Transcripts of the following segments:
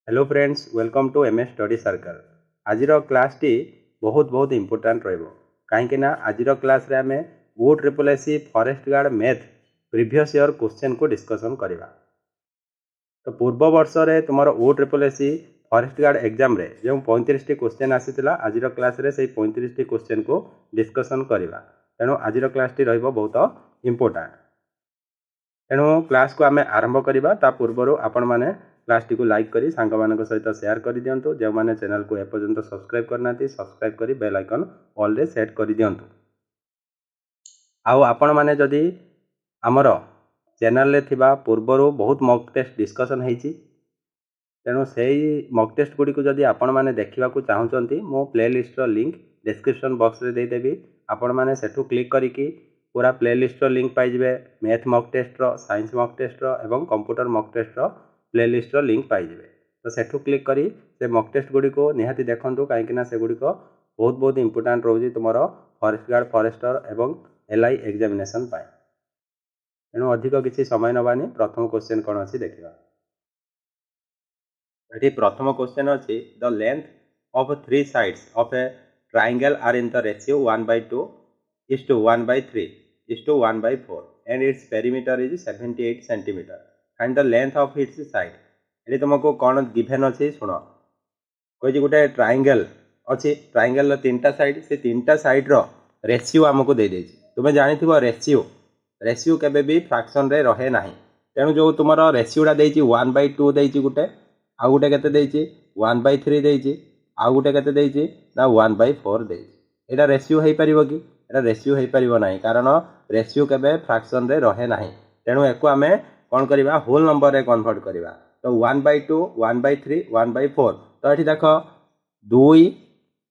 Hello friends, welcome to MS study circle. आज class टी बहुत इंपोर्टाट रही आज क्लास रे आमे OSSC forest guard math previous year question को डिस्कसन करवा। तो पूर्व वर्ष रे तुम OSSC फॉरेस्ट गार्ड एग्जाम रे जो 35 टी क्वेश्चन आसीथिला आज क्लास रे से 35 टी क्वेश्चन को डिस्कसन करवा। तेणु आज क्लास टी रहिबो बहुत इंपोर्टाट। तेणु क्लास को आम आरंभ करवा ता पूर्व आपण मैंने क्लास टी को लाइक करी सांग मान सहित शेयर कर दिंतु। जो मैंने चैनल को एपर्यंत सब्सक्राइब करना सब्सक्राइब करी बेल आइकन ऑल रे सेट कर दिंतु। आपण मैंने जदि आमर चैनल रे थिबा पूर्वर बहुत मॉक टेस्ट डिस्कसन होती तेणु से मॉक टेस्ट गुड़ी को जदि आपण मैंने देखा चाहते मो प्लेलिस्ट लिंक डिस्क्रिप्शन बॉक्स रे देदेवी। आपण मैंने सेठू क्लिक करिकी पूरा प्लेलिस्ट लिंक पाइबे। मैथ मॉक टेस्ट रो, साइंस मॉक टेस्ट रो एवं कंप्यूटर मॉक टेस्ट रो प्लेलिस्ट लिंक पाइबे। तो सेठू क्लिक करी से मॉक टेस्ट गुड़ी को निहाती देखंतु कहीं से गुड़ी को बहुत इंपोर्टाट रोजी तुम फॉरेस्ट गार्ड, फॉरेस्टर एवं LI एग्जामिनेशन पाए। तेणु अधिक किसी समय नबानी प्रथम क्वेश्चन कौन अच्छी देखा। ये प्रथम क्वेश्चन अच्छी the length of 3 sides of a triangle are in the ratio 1/2 is to 1/3 is to 1/4 and its perimeter is 78 cm. Find the length of its side. ये तुमको कौन गिभेन अच्छी शुण कही गोटे ट्रायंगल अच्छी ट्रायंगल तीनटा साइड से तीनटा साइड रो रेशियो आमको दे देछि। तुम्हें जानी रेशियो रेशियो केबे भी फ्रैक्शन रे रहे ना। तेणु जो तुम रेशियोटा देछि 1/2 देछि गोटे आउ गोटे केते देछि 1/3 देछि आउ गोटे केते देछि ना 1/4 देछि। एटा रेशियो हेइ परिबो कि एटा रेशियो हेइ परिबो नाही कारण रेशियो केबे फ्रैक्शन रे रहे नाही। तेणु एको आमे कोन करिबा होल नंबर रे कन्वर्ट करिबा। तो 1/2 1/3 1/4 तो एठी देखो 2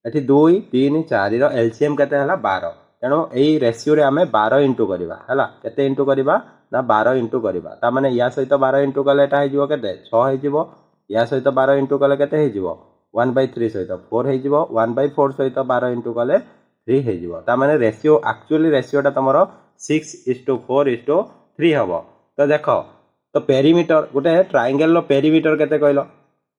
एठी 2 3 4 रो एलसीएम केते हला 12। तेणु एई रेशियो रे आमे 12 इंटू करिबा हला केते इंटू करिबा ना 12 इंटू करिबा। ता माने या सहित 12 इंटू कले एटा हे जिवो केते 6 हे जिवो। या सहित 12 इंटू कले केते हे जिवो 1/3 सहित 4 हे जिवो 1/4 सहित 12 इंटू कले 3 हे जिवो। ता माने रेशियो एक्चुअली रेशियोटा तमरो 6:4:3 हबो। तो देखो तो पेरीमीटर गोटे ट्रायंगल रो पेरीमीटर केते कहलो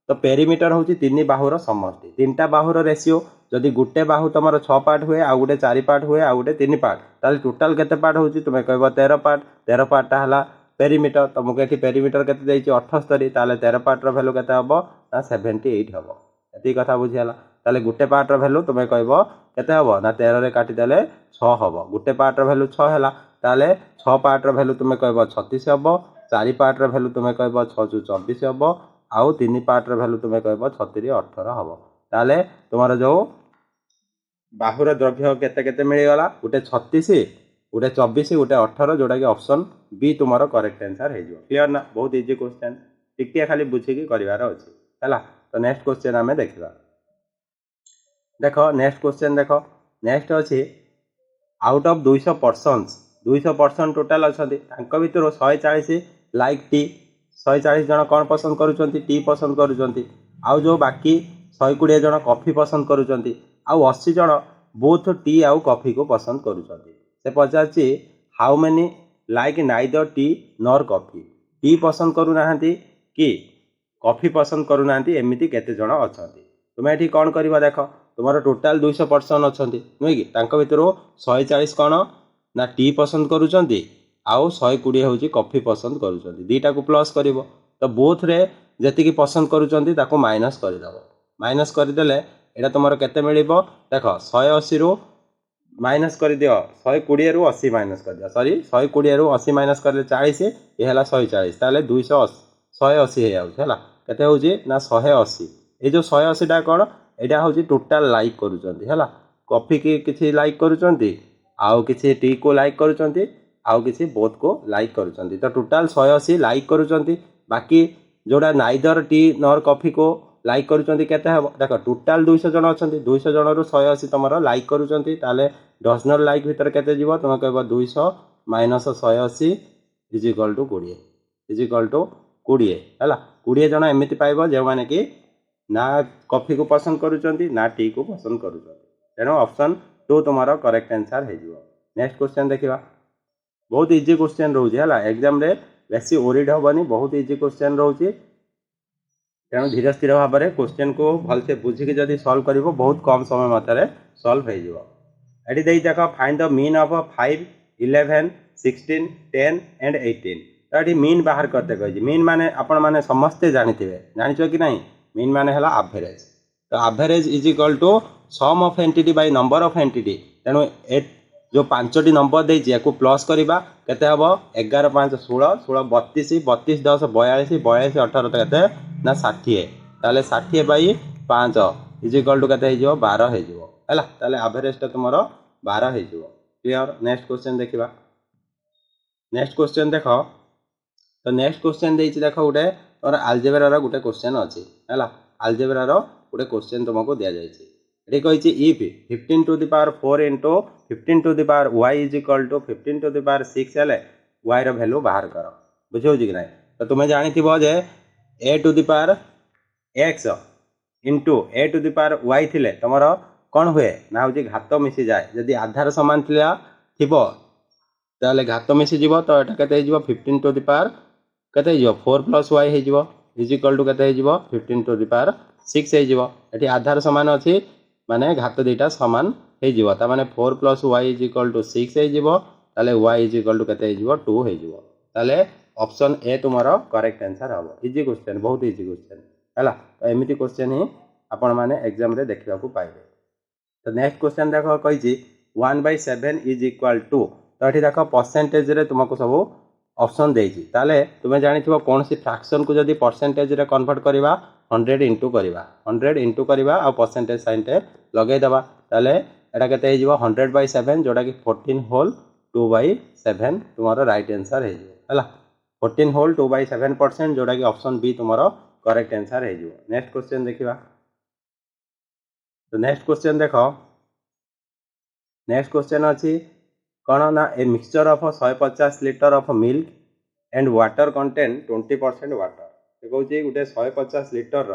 तो पेरीमीटर होची 3 बाहुर समष्टि। 3टा बाहुर रेशियो जदि गोटे बाहु तुम 6 पार्ट हुए आउ गोटे 4 पार्ट हुए आउ गोटे 3 पार्ट ताले टोटाल केते पार्ट होची तुमे कहबो 13 पार्ट। 13 पार्टटा हला पेरीमीटर। तुमको एठी पेरीमीटर केते देइची 78 ताले 13 पार्ट रो वैल्यू केते हबो ना 78 हबो। एती कथा बुझियाला। ताले गोटे पार्ट रो वैल्यू तुमे कहबो केते हबो ना 13 रे काटी देले 6 हबो। गोटे पार्ट रो वैल्यू 6 हला ताले 6 पार्ट रो वैल्यू तुमे कहबो 36 हबो। 4 पार्ट रो वैल्यू तुमे कहबो 6 * 24 हबो आउ 3 पार्ट रो वैल्यू तुमे कहबो 36 * 18 हबो। ताले तुम्हारा जो बाहुर द्रव्य केते केते मिल गला गोटे 36 गोटे 24 गोटे 18 जोटा कि ऑप्शन बी तुम्हारा करेक्ट आंसर हे जो। क्लियर ना। बहुत इजी क्वेश्चन टिके खाली बुझी करबार अछि हला। तो नेक्स्ट क्वेश्चन हमें देखिबा। देखो नेक्स्ट क्वेश्चन देखो नेक्स्ट अछि आउट ऑफ 200 पर्सन्स 200% टोटल अछंती तांको भितर 140 लाइक टी 140 जन कौन पसंद करूछंती टी पसंद करूछंती आउ जो बाकी 120 जन कॉफी पसंद करूछंती आउ 80 जन बोथ टी आउ कॉफी को पसंद करूछंती। से पचारछि how many like neither tea nor coffee. Tea पसंद करू नाहंती कि कॉफी पसंद करू नाहंती एमिति केते जन अछंती। तुमे एठी कोन करबा देखो तुम्हारा टोटाल 200 पर्सन अछंती नुई कि तांको भितर 140 कोन ना टी पसंद करूछंती आउ 120 होची कॉफी पसंद करूछंती। दीटा को प्लस करिवो तो बोथ रे जति की पसंद करूछंती ताको माइनस कर दबो। माइनस कर देले एटा तुम्हारा केते मिलिबो देखो 180 रु माइनस कर दियो 120 रु 80 माइनस कर दियो सॉरी 120 रु 80 माइनस करले 40 ये हला 140 ताले 180 हे आउछ हला केते होची ना 180। ए जो 180 टा कोन एटा होची टोटल लाइक करूछंती हला। कॉफी की किछि लाइक करूछंती आउ किछि टी को लाइक करूछंती आउ किछि बोथ को लाइक करूछंती। तो टोटल 180 लाइक करूछंती बाकी जोड़ा नाइदर टी नॉर कॉफी को लाइक करूछंती केते हबो देखो टोटल 200 जन अछंती 200 जन रु 180 तमरो लाइक करूछंती ताले डज नॉट लाइक भीतर केते जीवो तुम कहबो 200 - 180 = 20 हला। 20 जन एमिति पाइबो जे माने कि ना कॉफी को पसंद करूछंती ना टी को पसंद करूछंती। तेणु ऑप्शन 2 तुम्हारा करेक्ट आंसर हे जीवो। नेक्स्ट क्वेश्चन देखिबा। बहुत इजी क्वेश्चन रहउची हला एग्जाम रे बेसी ओरिड होबनी बहुत इजी क्वेश्चन रहउची। तेणु धीरे स्थिर भाव में क्वेश्चन को भलसे बुझिकी जदि सॉल्व कर बहुत कम समय मध्य सॉल्व हो देख find the mean of 5 11 16 10 and 18 तो ये मीन बाहर करते कही मीन माने आपण माने समस्ते जानिथे जानिछ कि नहीं मीन माने हला एवरेज तो average is equal to sum of entity by number of entity तेणु जो 5टी नंबर देछि याकू प्लस करबा केते हबो 11 5 16 16 32 32 10 42 42 18 केते ना 60 ताले 60 बाय 5 इज इक्वल टू केते हिजो 12 हिजो हैला ताले एवरेज ता तुमरो 12 हिजो क्लियर। नेक्स्ट क्वेश्चन देखिबा नेक्स्ट क्वेश्चन देखो तो नेक्स्ट क्वेश्चन देछि देखो गोटे और अलजेब्रा रो गोटे क्वेश्चन अछि हैला अलजेब्रा रो गोटे क्वेश्चन तुमको दिया जायछि ये कही if 15 to the power 4 into 15 to the power y is equal to 15 to the power 6 हेले y रो वैल्यू बाहर कर बुझे कि नहीं तो तुम्हें जानी जे a to the power x into a to the power y थिले तुमर कौन हुए ना हूँ घात मिसी जाए जदि आधार सामान थिबो ताले घात मिसी जीवो तो एटा केते हिजो 15 to the power केते हिजो 4 plus y हिजो इज इक्वल टू केते हिजो 15 to the power 6 हिजो एठी आधार समान अछि माने घात दुईटा सामान हो ता माने 4 plus y is equal to 6 हो ताले y इज इक्वल टू केते हो 2 हो ताले ऑप्शन ए तुम्हारा करेक्ट आंसर हम इजी क्वेश्चन बहुत इजी क्वेश्चन हैला तो एमिति क्वेश्चन ही आपण माने एग्जाम रे देखिबा को पाइबे। तो नेक्स्ट क्वेश्चन देखो कहिछि 1/7 इज इक्वल टू तो एठी देखो परसेंटेज रे तुमको सब ऑप्शन देछि ताले तुमे जानिथिबो कौन सी फ्रैक्शन को जदी परसेंटेज रे कन्वर्ट करबा 100 इंटू करबा 100 इंटू करबा आ परसेंटेज साइन टे लगे दबा ताले एटा केते हे जिवो 100/7 जोटा कि 14 होल 2/7 तुम्हारा राइट आंसर हे जिवो हला 14 होल 2/7% जोटा कि ऑप्शन बी तुम्हारा करेक्ट आंसर हे जिवो। नेक्स्ट क्वेश्चन देखिबा तो नेक्स्ट क्वेश्चन देखो नेक्स्ट क्वेश्चन अछि कौन ना a mixture of 150 litre of milk and water contain 20% water से कहूँ गोटे 150 लीटर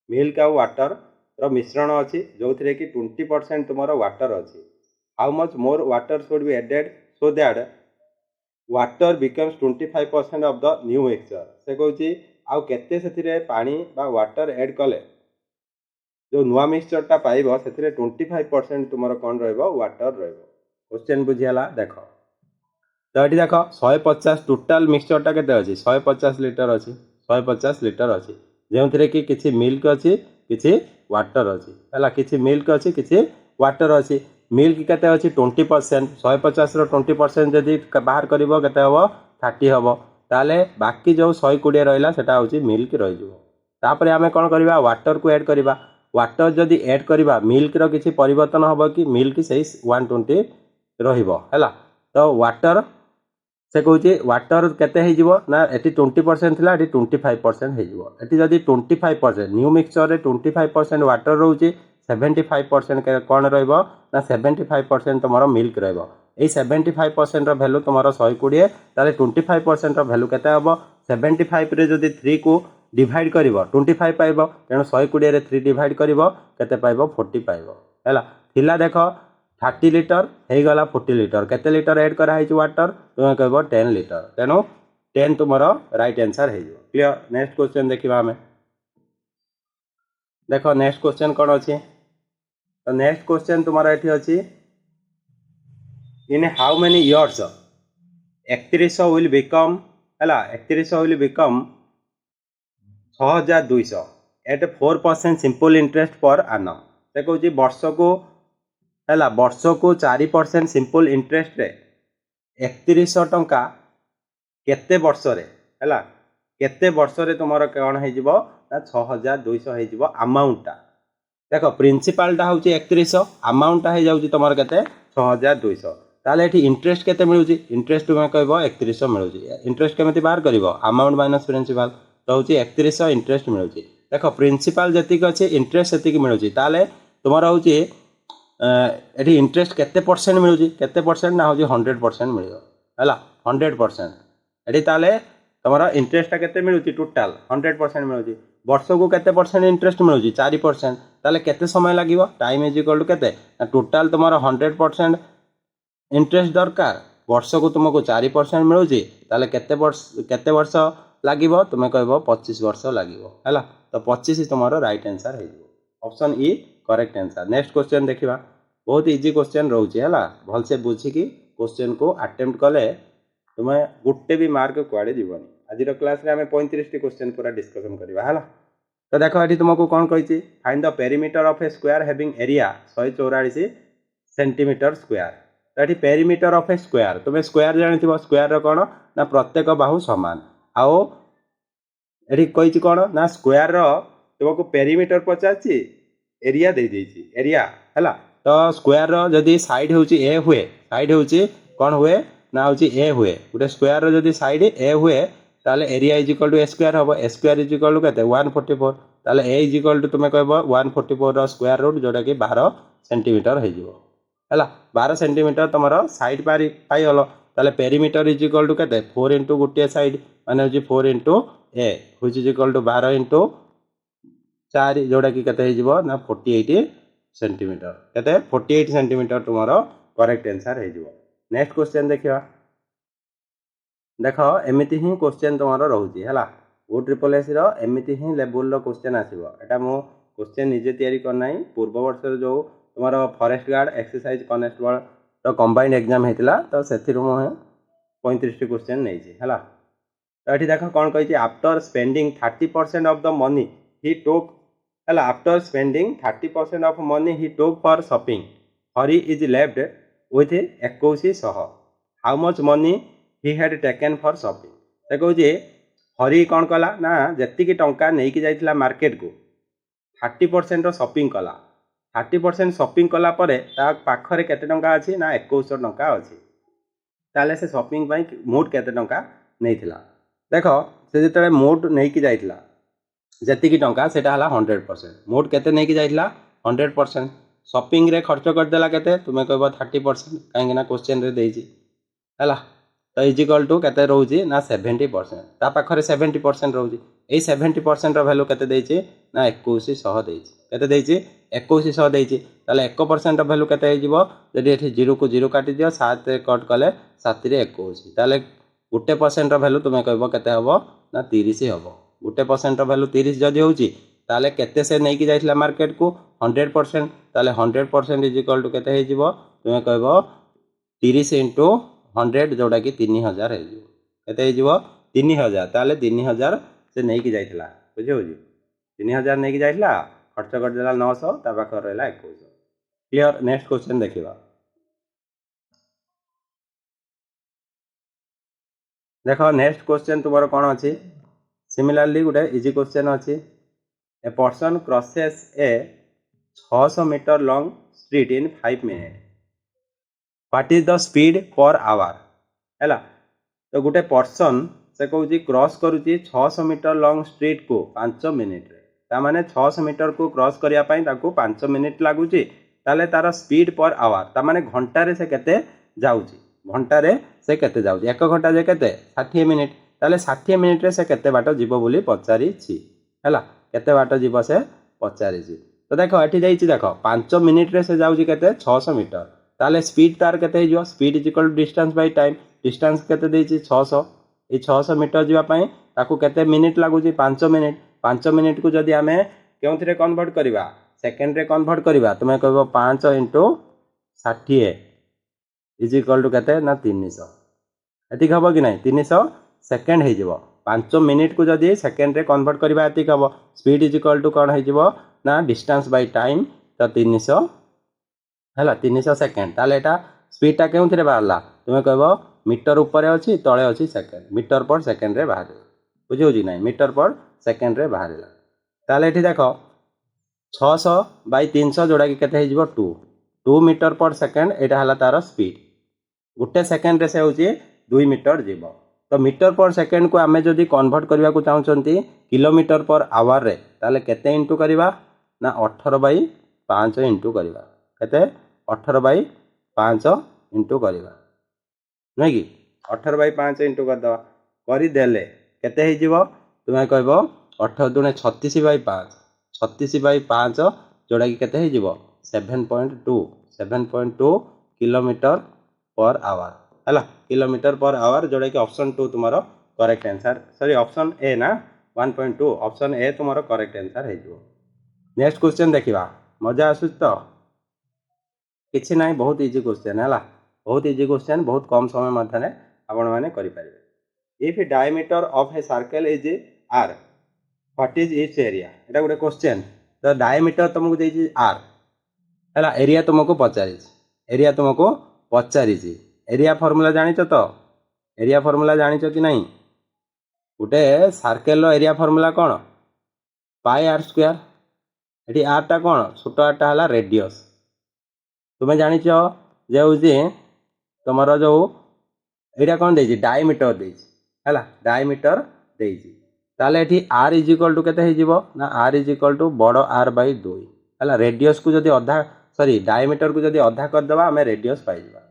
मिल्क आ वाटर रो मिश्रण अच्छी जो थी कि 20% तुम वाटर अच्छी how much more water should be added so that water becomes 25% of the new mixture से कहूँ आउ केते से पानी बा वाटर एड कले जो नुआ मिक्सचरटा पाइब से 25% तुम कौन वाटर क्वेश्चन बुझीगला देख तो ये देख 150 टोटाल मिक्सचरटा केते अच्छी 150 लीटर अच्छी 150 लीटर अच्छी जो थे कि किसी मिल्क अच्छी किसी वाटर अच्छी है किसी मिल्क अच्छी किसी वाटर अच्छी मिल्क केते अच्छी 20% 150 20% जदि बाहर कर हम 30 हम ताले बाकी जो 120 रहा सेटा हूँ मिल्क रही आम कौन करवा वाटर को ऐड करवा वाटर जदि ऐड करवा मिल्क रो किसी परिवर्तन हम कि मिल्क से 120 रहा तो वाटर से कहूँ वाटर केते ना ये 20% थिला ये 25% हो जदि 25% न्यू मिक्सचर रे 25% वाटर रोचे 75% कौन ना 75% तुम मिल्क रही 75% वैल्यू तुम 120 ताले 25% वैल्यू केते हम 75 रे जदि 3 को डिवाइड कर 25 पाइब तेणु 120 रे 3 डिवाइड कर केते पाइब 40 पाइब हैला थिला देख 30 लीटर हो गला 40 लीटर केते लीटर ऐड कराई वाटर तुम्हें कह 10 लीटर तेणु 10 तुम राइट आंसर हो क्लियर। नेक्स्ट क्वेश्चन देखा आम देख नेक्स्ट क्वेश्चन कौन अच्छी तो नेक्स्ट क्वेश्चन तुम्हारा ये अच्छी in how many years 3100 will become है 3100 will become 6200 at 4% simple interest पर आनम से कहूँ वर्ष को है वर्ष को 4% सिंपल इंटरेस्ट रे 3100 टंका केते वर्ष रे है केते वर्ष रे तुमर कौन हो 6200 हो अमाउंटा देख प्रिंसिपालटा हूँ 3100 अमाउंटा हो जाऊँ तुम के 6200 ताले ये इंटरेस्ट केते मिलूची इंटरेस्ट तुम्हें कह 3100 मिलूची इंटरेस्ट केमी बाहर कर अमाउंट माइनस प्रिंसिपाल तो हूँ 3100 इंटरेस्ट मिलूची देख प्रिंसिपाल जी अच्छे इंटरेस्ट से मिलूची ताले तुम हूँ ये इंटरेस्ट केते परसेंट मिलूची केते परसेंट ना हूँ 100% मिल है 100% ये ताले तुम इंटरेस्ट केते मिलूची टोटाल 100% मिलूची वर्ष को केते परसेंट इंटरेस्ट मिलूची 4% ताले केते समय लगिवो टाइम इज इक्वल टू केते टोटाल तुम 100% इंटरेस्ट दरकार वर्ष को तुमको 4% मिलूची ताले केते वर्ष ଲାଗିବ ତୁମେ କହିବ 25 ବର୍ଷ ଲାଗିବ ହେଲା। ତ 25 ତୁମର ରାଇଟ୍ आंसर ହେଇଯିବ। Option E correct answer. Next question देखिबा। बहुत इजी क्वेश्चन रहउची हैला। भलसे बुझिकी क्वेश्चन को अटेम्प्ट कले तुमे गुट्टे भी मार्क कुआडे जीवनी। आज क्लास रे हमें 35 टी क्वेश्चन पूरा डिस्कशन करबा हैला। तो देखो एठी तुमको कौन कहिची, find the perimeter of a square having area 144 centimetre square. तो एठी पेरीमीटर ऑफ ए स्क्वायर, तुमे स्क्वायर जानिथिबो, स्क्वायर रो कोन ना प्रत्येक बाहु समान। आओ एठी कहिची कोन ना स्क्वायर रो तुमको पेरीमीटर पचाची, एरिया दे देची, एरिया हैला। तो स्क्वायर रो जदी साइड होची ए हुए, साइड होची कोन हुए ना होची ए हुए। गुटे स्क्वायर रो जदी साइड ए हुए ताले area is equal to a square हबो। A square is equal to केते 144। ताले ए इज इक्वल टू तुमे कहबो 144 रो स्क्वायर रूट जोटा कि 12 सेंटीमीटर हे जिवो हैला। 12 सेंटीमीटर तमरो साइड पाई गलो। ताले पेरीमीटर इज इक्वल टू केते 4 इनटू गुटे साइड माने होची 4 into a which is equal to 12 into 4 जोटा कि केते हे जिवो ना 48 सेंटीमीटर। केते 48 सेंटीमीटर तुमरो करेक्ट आंसर हे जिवो। नेक्स्ट क्वेश्चन देखिबा। देखो एमिति ही क्वेश्चन तुमरो रहउची हैला। O-SSS रो एमिति ही लेवल रो क्वेश्चन आसीबो। एटा मो क्वेश्चन निजे तयारी करनाई। पूर्व वर्ष जो तुमरो फॉरेस्ट गार्ड एक्सरसाइज कॉन्स्टेबल रो कंबाइंड एग्जाम हेतिला, तो सेथिरु मो 35 टी क्वेश्चन नेइची हैला। तो एठी देखो कोन कहिची, after spending 30% of the money he took हैला। After spending 30% of money he took for shopping, Hari is left with 2100। How much money he had taken for shopping. से कहूँ हरी कौन कला ना जी टंका नहीं कि जाइथिला मार्केट को 30% शॉपिंग कला। 30% शॉपिंग कला परे ता पाखरे केते टंका अछि ना 2100 टंका अछि। ताले से शॉपिंग पई मोट केते टंका नैथिला। देखो से जेतले मोट नहीं कि जाइथिला जति टंका सेटा हला 100%। मोट केते नहीं कि जाइथिला 100%। शॉपिंग रे खर्च कर देला केते तुमे कहबो 30% काहे ना क्वेश्चन रे देइची हैला। तो इज इक्वल टू केते रहउची ना 70%। ता पाखरे 70% रहउची। ए 70% रो वैल्यू केते देइची ना 2100 देइची। केते देइची 2100 देइची। ताले 1% रो वैल्यू केते हे जिवो जदी एठी 0 को 0 काटी दियो 7 रे कट कले 7 रे 21। ताले 1% रो वैल्यू तुमे कहबो केते हबो ना 30 हबो। 1% रो वैल्यू 30 जदी होउची ताले केते से नै कि जाइथिला मार्केट को 100%। ताले 100% इज इक्वल टू केते हे जिवो तुमे कहबो 30 इनटू 100 जोड़ा कि 3000 है जिवो। केते हे जिवो 3000। ताले 3000 से नै कि जाइथिला बुझियो जी। 3000 नै कि जाइथिला खर्च कर देला 900 ता पाखर रहला 2100। क्लियर। नेक्स्ट क्वेश्चन देखिबा। देखो नेक्स्ट क्वेश्चन तुमरो कोन अछि। सिमिलरली गुटे इजी क्वेश्चन अछि। A person crosses a 600 metre long street in 5 minute, what is the speed per hour हैला। तो गुटे पर्सन से कहूँ क्रॉस करुच्ची 600 मीटर लॉन्ग स्ट्रीट को 5 मिनिट रे। ता माने 600 मीटर को क्रॉस करिया पई ताको 5 मिनिट लागुची। ताले तार स्पीड पर आवर ता माने घंटा रे से केते जाउची, घंटा रे से केते जाउची। 1 घंटा जे केते 60 मिनिट। ताले 60 मिनिट रे से केते बाट जीवो बोली पचारी छी हैला। केते बाट जीवो से पचारी छी। तो देखो एठी जाईची देखो 5 मिनिट रे से जाउची केते 600 मीटर। ताले स्पीड तार केते हे जिवो, speed is equal to distance by time. Distance केते देइची 600। ए 600 मीटर जीवा पई ताकू केते मिनिट लागुची 5 मिनिट। 5 मिनिट को जदी हमें केउथरे कन्वर्ट करिवा सेकंड रे कन्वर्ट करिवा तुमे कहबो 5 इनटू 60 इज इक्वल टू केते ना 300। एतिक हबो कि नै 300 सेकंड हे जिवो। 5 मिनिट को जदी सेकंड रे कन्वर्ट करिवा एतिक हबो। स्पीड इज इक्वल टू कोन हे जिवो ना डिस्टेंस बाय टाइम तो 300 हैला 300 सेकंड। ताले एटा स्पीड ता केउथरे बाहरला तुमे कहबो मीटर ऊपर अछि तळे अछि सेकंड, मीटर पर सेकंड रे बाहर बुझियो जी नै मीटर पर सेकंड रे बाहरला। ताले एठी देखो 600 बाय 300 जोड़ा कि केते हे जिवो 2 मीटर पर सेकंड। एटा हला तार स्पीड। गुटे सेकंड रे से होची 2 मीटर जीवो। तो मीटर पर सेकंड को आमे जदी कन्वर्ट करबा को चाहउचंती किलोमीटर पर आवर रे ताले केते इनटू करबा ना 18 बाय 5 इनटू करबा। केते 18 बाय 5 इनटू करबा नै कि 18 बाय 5 इनटू कर दवा करि देले केते हे जिवो तुमे कहबो 18 दुने 36 बाय 5। 36 बाय 5 जोड़ा कि केते हे जिवो 7.2 किलोमीटर पर आवर हैला। किलोमीटर पर आवर जोड़ा कि ऑप्शन 2 तुम्हारो correct answer sorry option A ना 1.2 ऑप्शन ए तुम करेक्ट आंसर हो। नेक्स्ट क्वेश्चन देखा मजा आसु तो किसी ना बहुत इजी क्वेश्चन है बहुत इजी क्वेश्चन बहुत कम समय मध्य आपण मैंने करेंगे। If diameter of a circle is r what is its area एटा गोटे क्वेश्चन तो डायमीटर तुमको देछि आर है एरिया तुमको पचारि एरिया तुमको पचारि एरिया फॉर्मूला जानिच तो एरिया फॉर्मूला जानिच कि नहीं गोटे सर्कल एरिया फॉर्मूला कौन पाई आर स्क्वायर ये आरटा कौन छोट आरटा है रेडियस तुम्हें जानिच जे हूँ तुम जो यहाँ कौन दे डायमीटर है डायमीटर ताले ये आर इज इक्वल टू केते ना आर इज इक्वल टू बड़ आर बाई 2 है रेडियस को जदि अधा सॉरी डायमीटर को जदि अधा करदेवा आम रेडियस पाइबा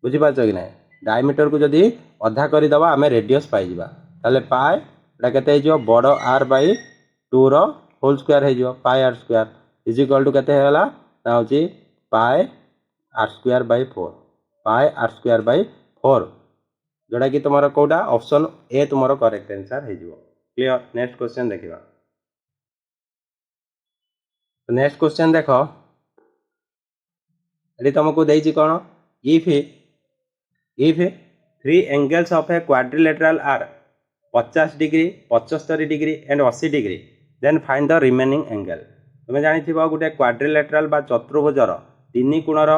बुझीपार कि ना डायमीटर को जदि अधा करदेवा आम रेडियस पाइबा ताले पाए केते बड़ आर बाई 2 रो होल स्क्वायर हो pi r square is equal to केते ना हूँ पाए आर स्क्वायर बाई 4 पाए आर स्क्वायर बाई 4 जोटा कि तुम कौटा ऑप्शन ए तुम करेक्ट आंसर हो। क्लियर नेक्स्ट क्वेश्चन देखा नेक्स्ट क्वेश्चन देख ये तुमको देछि कौन if if 3 angles of a quadrilateral are 50 degree 75 degree and 80 degree then find the remaining angle तुम्हें जानी गोटे क्वाड्रिलेटरल बा चतुर्भुजर 3 कोणर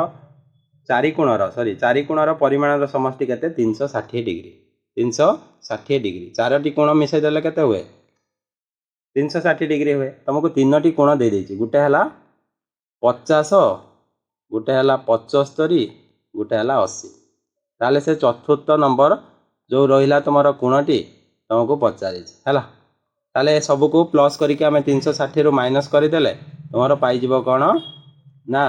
4 कोणर सॉरी 4 कोणर परिमाण समष्टि केते 360 डिग्री 360 डिग्री 4टी कोण मिसाई देले केते हुए 360 डिग्री हुए तुमको 3टी कोण दे देछि गोटे हला 50 गोटे हला 75 गोटे हला 80 ताले से चतुर्थ नंबर जो रहिला तुमर कोणटी तुमको पचारि है ताले सब को प्लस करके आम 360 रु माइनस करदेले तुम पाइब कौन ना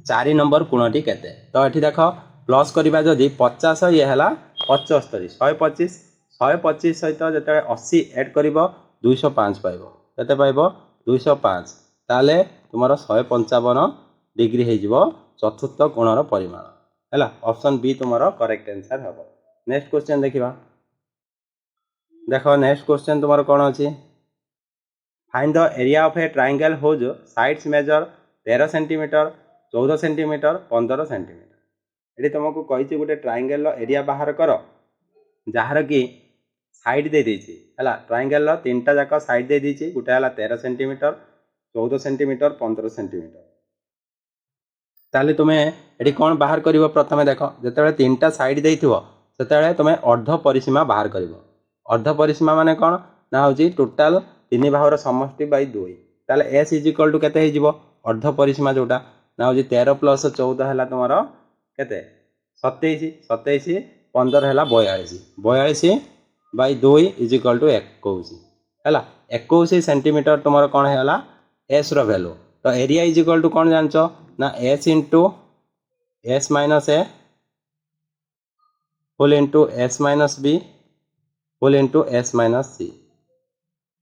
4 नंबर कोणटी केते तो ये देख प्लस करवा जदि 50 ये है 75 125 125 सहित जो 80 एड कर 205 पाइब केते पाइब 205 ताले तुम 155 डिग्री हो चतुर्थ कोणर परिमाण है ऑप्शन बी तुम करेक्ट आंसर हम। नेक्स्ट क्वेश्चन देखा देख नेक्स्ट क्वेश्चन तुम कौन अच्छी find the area of a triangle whose sides measure 13 centimetre 14 centimetre 15 centimetre ये तुमको कही गोटे ट्रायंगल एरिया बाहर कर जार कि साइड दे देछि है ट्रायंगल 3टा जाक साइड दे देछि गोटे है 13 सेंटीमीटर 14 सेंटीमीटर 15 सेंटीमीटर ताले तुम्हें ये कौन बाहर कर प्रथम देख जो 3टा साइड देथिबो सेतेबेले तुम्हें अर्ध परिसीमा बाहर कर अर्ध परिसीमा माने कौन ना हूँ टोटाल 3 बाहुर समष्टि बाई 2 ताले एस इज इक्वल टू केते हो अर्ध परिसीमा जोटा ना हूँ 13 प्लस 14 है तुम केते 27 27 15 है 42 42 बाई 2 इज इक्वल टू 21 है 21 सेंटीमीटर तुम कौन है एस रो वैल्यू तो एरिया इज इक्वल टू कौन जानच ना S into S minus A whole into S minus B whole into S minus C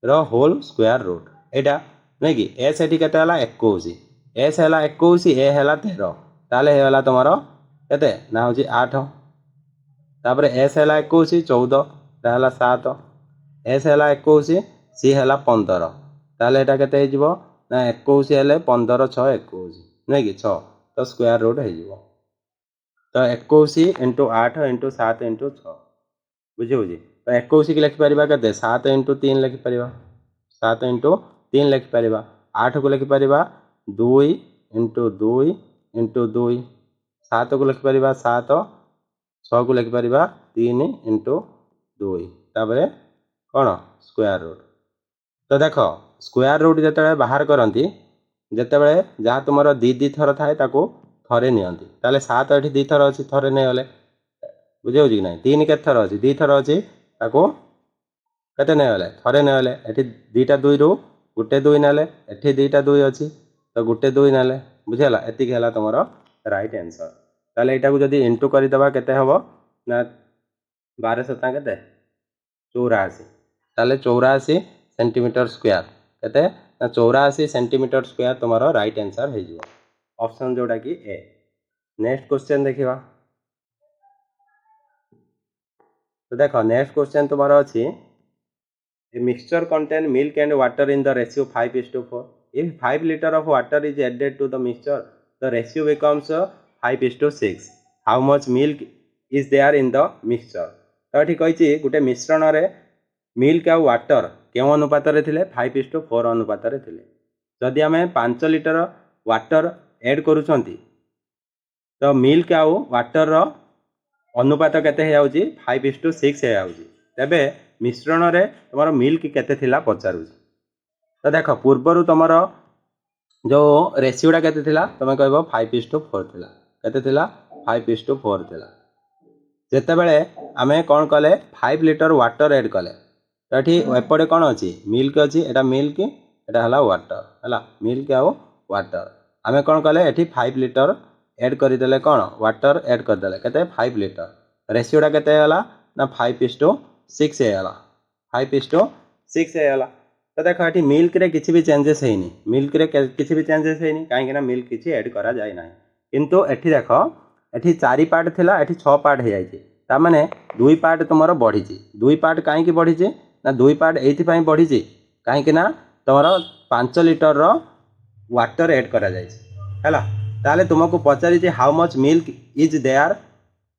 रो होल स्क्वायर रूट एटा नहीं कि एस एटी केते हला 21 एस है 21 ए है 13 ताले है तुम केते ना हूँ 8 तापर एस है 21 14 है 7 एस है 21 सी है 15 ताले एटा केते हो ना 21 हेले 15 6 21 नहीं कि 6 तो स्क्वायर रूट हो तो 21 इंटू 8 इंटू 7 इंटू 6 बुझे बुझे तो 21 की लिखिपर के 7 इंटू 3 लिखिपर 7 इंटू 3 लिखिपर 8 को लिखिपर 2 इंटू 2 इंटू 2 7 को लिखिपर 7 6 को लिखिपर 3 इंटू 2 तापर कौन स्क्वायर रूट तो देख स्क्वायर रूट जो बाहर करती जिते जहाँ तुम दी थर थाए थे नियंती ताले 7 ये 2 थर अच्छी थे नहीं गले बुझे कि ना 3 के थर अच्छी 2 थर अच्छी केते नहीं गले थे नहीं गले ये 2टा 2 रु गोटे 2 ना ये 2टा 2 अच्छी तो गोटे 2 ना बुझेगा एतिक है तुम राइट आंसर ताले यहाँ को जब इंटू करदे केते हम ना 12 7 केते 84 ताले 84 सेंटीमीटर स्क्वायर केते ना 84 सेंटीमीटर स्क्वायर तुम राइट आंसर हो ऑप्शन जोटा कि ए। नेक्स्ट क्वेश्चन देखा तो देख नेक्स्ट क्वेश्चन तुम्हारा अच्छी a mixture contain milk and water in the ratio 5:4 if 5 liter of water is added to the mixture the ratio becomes 5:6 how much milk is there in the mixture तो ये कही गोटे मिश्रण रे milk आ water क्यों अनुपात रे थिले 5:4 अनुपात रे थिले जदि आम 5 लिटर वाटर एड करूछंती तो मिल्क आउ वाटर अनुपात केते हे आउची 5:6 हे आउची तबे मिश्रण रे तुमरो मिल्क केते थिला पचारू तो देख पूर्वर तुमरो जो रेशियोटा केते थिला तुम कहबो 5:4 थिला केते थिला 5:4 थिला जेते बेले आमे कोन कले 5 लिटर वाटर ऐड कले तो एठी एपडे कोन अछि मिल्क अछि एटा मिल्क एटा हला वाटर हला मिल्क आ वाटर आमे कोन कले एठी 5 लिटर ऐड कर देले कोन वाटर ऐड कर देले केते 5 लिटर रेशियोटा केते हला ना 5:6 हे हला 5:6 हे हला तो देख ये मिल्क रे किसी भी चेंजेस है नहीं मिल्क रे किसी भी चेंजेस है नहीं कहीं ना मिल्क किसी ऐड करा जाए ना किंतु एठी देख एठी 4 पार्ट थिला एठी 6 पार्ट हे जाइछि ता माने 2 पार्ट तुमरो बढ़ी छि 2 पार्ट काहे की बढ़ी छि ना 2 पार्ट एथि पई बढ़ी छि काहे कि ना तुमरो 5 लिटर रो वाटर ऐड करा जाइछि हैला ताले तुमको पचारि छि how much milk is there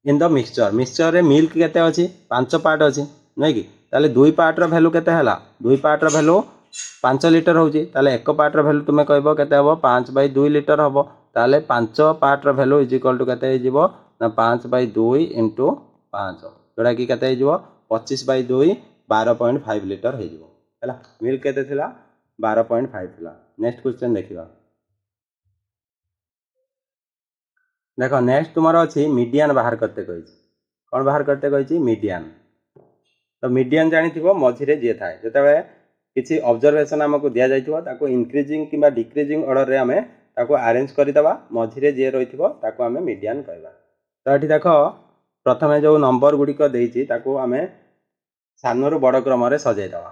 in the mixture रे मिल्क केते अछि 5 पार्ट अछि नै कि ताले 2 पार्ट रो वैल्यू केते हला 2 पार्ट रो वैल्यू 5 लिटर होउछि ताले एक पार्ट रो वैल्यू तुमे कहबो केते हबो 5/2 लिटर हबो ताले 5 पार्ट रो वैल्यू इज इक्वल टू केते हिजिबो ना 5/2 * 5 जोड़ा कि केते हिजिबो 25/2 12.5 लिटर हिजिबो हैला मिल्क केते थिला 12.5 थिला नेक्स्ट क्वेश्चन देखिबा देखो नेक्स्ट तुम्हारा अच्छी मीडियन बाहर करते कही कौन बाहर करते कही मीडियन तो मीडियन जानी मझीरे जी थाए जो किसी ऑब्जर्वेशन आमको दि जाता इनक्रीजिंग कि डिक्रीजिंग ऑर्डर रे आमे ताको अरेंज करदेवा मझीरे जी रही आम मीडियन कहवा तो ये देख प्रथम जो नंबर गुड़िक देती आम सानू बड़ क्रम सजाईदे